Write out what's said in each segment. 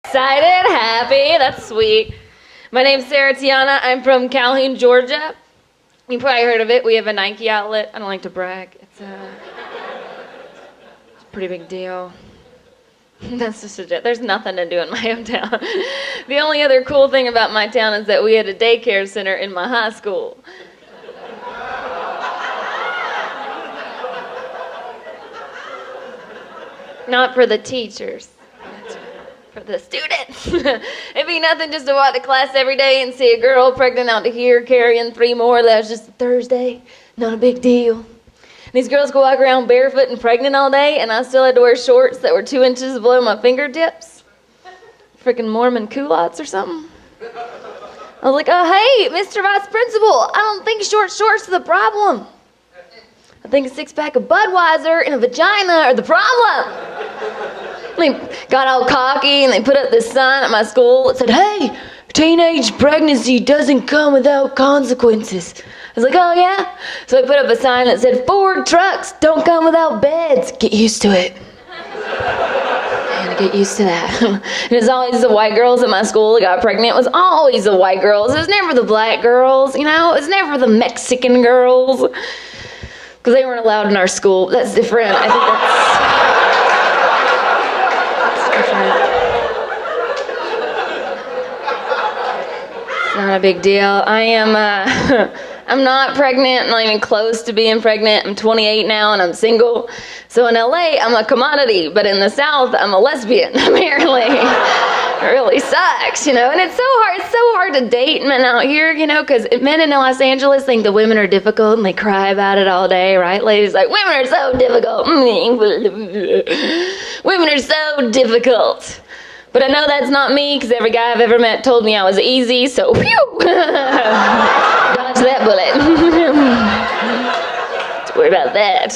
Excited, happy, that's sweet. My name's Tiana. I'm from Calhoun, Georgia. You probably heard of it. We have a Nike outlet. I don't like to brag. It's a pretty big deal. That's just a joke. There's nothing to do in my hometown. The only other cool thing about my town is that we had a daycare center in my high school. Not for the teachers. For the students. It'd be nothing just to walk to class every day and see a girl pregnant out to here carrying 3 more. That was just a Thursday. Not a big deal. These girls could walk around barefoot and pregnant all day, and I still had to wear shorts that were 2 inches below my fingertips. Freaking Mormon culottes or something. I was like, oh, hey, Mr. Vice Principal, I don't think short shorts are the problem. I think a 6-pack of Budweiser and a vagina are the problem. They got all cocky and they put up this sign at my school that said, hey, teenage pregnancy doesn't come without consequences. I was like, oh yeah? So I put up a sign that said, Ford trucks don't come without beds. Get used to it. I had to get used to that. It was always the white girls at my school that got pregnant. It was always the white girls. It was never the black girls, you know? It was never the Mexican girls. Because they weren't allowed in our school. That's different. I think that's not a big deal. I'm not pregnant, not even close to being pregnant. I'm 28 now and I'm single. So in LA, I'm a commodity, but in the South, I'm a lesbian, apparently. It really sucks, you know, and it's so hard to date men out here, you know, because men in Los Angeles think the women are difficult and they cry about it all day, right? Ladies like, women are so difficult. Women are so difficult. But I know that's not me, because every guy I've ever met told me I was easy, so phew! Dodge that bullet. Don't worry about that.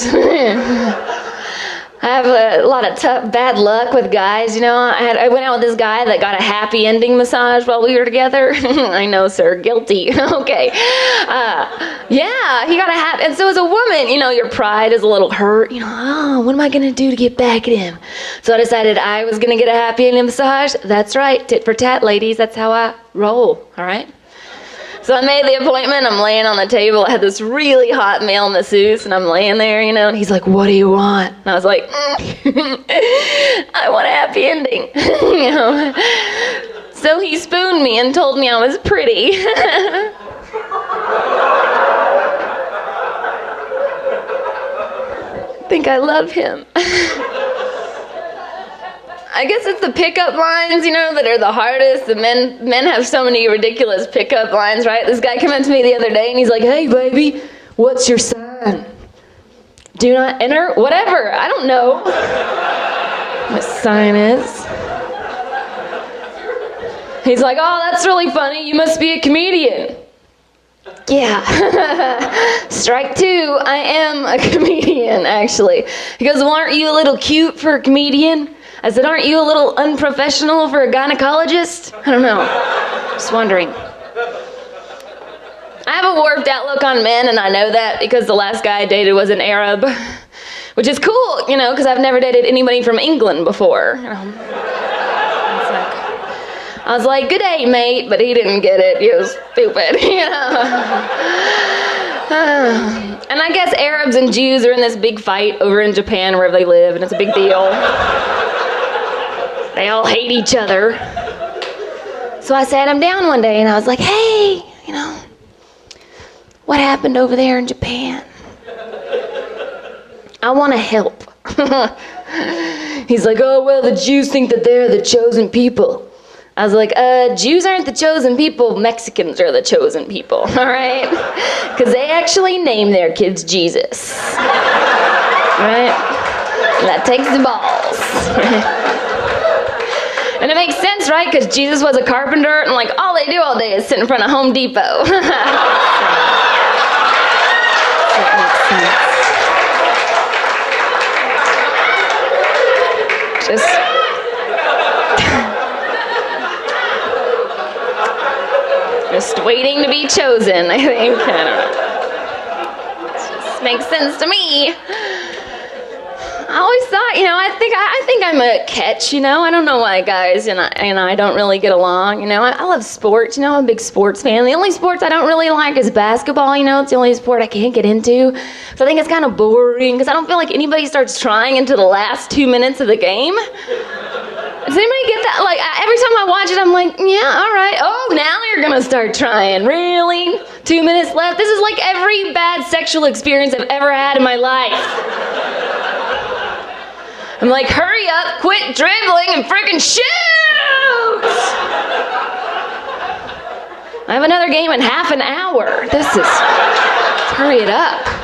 I have a lot of bad luck with guys, you know. I went out with this guy that got a happy ending massage while we were together. I know, sir, guilty. Okay. Yeah, he got a happy, and so as a woman, you know, your pride is a little hurt. You know, oh, what am I going to do to get back at him? So I decided I was going to get a happy ending massage. That's right, tit for tat, ladies. That's how I roll, all right? So I made the appointment. I'm laying on the table. I had this really hot male masseuse, and I'm laying there, you know, and he's like, what do you want? And I was like, I want a happy ending, you know. So he spooned me and told me I was pretty. I think I love him. I guess it's the pickup lines, you know, that are the hardest. The men have so many ridiculous pickup lines, right? This guy came up to me the other day and he's like, hey, baby, what's your sign? Do not enter? Whatever. I don't know what sign is. He's like, oh, that's really funny. You must be a comedian. Yeah. Strike 2. I am a comedian, actually. He goes, well, aren't you a little cute for a comedian? I said, aren't you a little unprofessional for a gynecologist? I don't know. Just wondering. I have a warped outlook on men, and I know that because the last guy I dated was an Arab, which is cool, you know, because I've never dated anybody from England before. You know. I was like, good day, mate, but he didn't get it. He was stupid, you know. And I guess Arabs and Jews are in this big fight over in Japan wherever they live, and it's a big deal. They all hate each other. So I sat him down one day and I was like, hey, you know, what happened over there in Japan? I want to help. He's like, oh, well, the Jews think that they're the chosen people. I was like, Jews aren't the chosen people, Mexicans are the chosen people, all right? Because they actually name their kids Jesus. Right? And that takes the balls. And it makes sense, right? Because Jesus was a carpenter, and like all they do all day is sit in front of Home Depot. That makes sense. Just waiting to be chosen, I think. I don't know. It just makes sense to me. I always thought, I think I'm a catch, I don't know why guys and I don't really get along, I love sports, I'm a big sports fan. The only sports I don't really like is basketball, it's the only sport I can't get into. So I think it's kind of boring because I don't feel like anybody starts trying into the last 2 minutes of the game. Does anybody get that? Like, every time I watch it, I'm like, yeah, all right. Oh, now you're going to start trying. Really? 2 minutes left? This is like every bad sexual experience I've ever had in my life. I'm like, hurry up, quit dribbling, and freaking shoot! I have another game in half an hour. Hurry it up.